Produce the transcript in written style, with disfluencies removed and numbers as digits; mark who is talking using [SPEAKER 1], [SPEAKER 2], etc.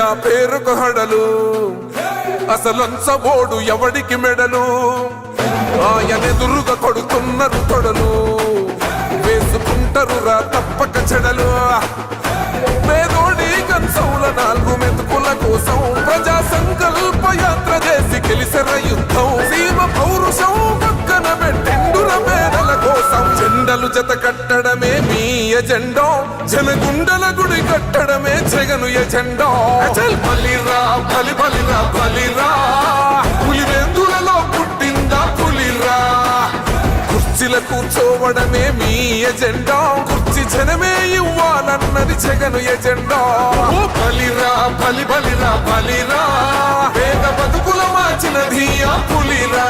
[SPEAKER 1] జెండా పేరుకు హడలు అసలంచబోడు ఎవడికి మెడలు ఆయనెదురుగా కొడుతున్నారు తొడలు వేసుకుంటారు రా తప్పక చెడలు పేదోడి కంచౌల 4 మెతుకుల కోసం ప్రజా సంకల్ప యాత్ర చేసి గెలిసెర యుద్ధం సీమ పౌరుషం పక్కన పెట్టెండుల పేదల కోసం జెండలు జత కట్టడమే మీ ఎజెండా జనగుండల గుడి కట్టడమే జగను ఎజెండా బలిరా బలి బలిరా బలిరా పులివెందులలో పుట్టిందా పులిరా కుర్చీల కూర్చోవడమే మీ ఎజెండా కుర్చీ జనమే ఇవ్వాలన్నది జగను ఎజెండా బలిరా బలి బలిరా బలిరా పేద బతుకుల మార్చినది ఆ పులిరా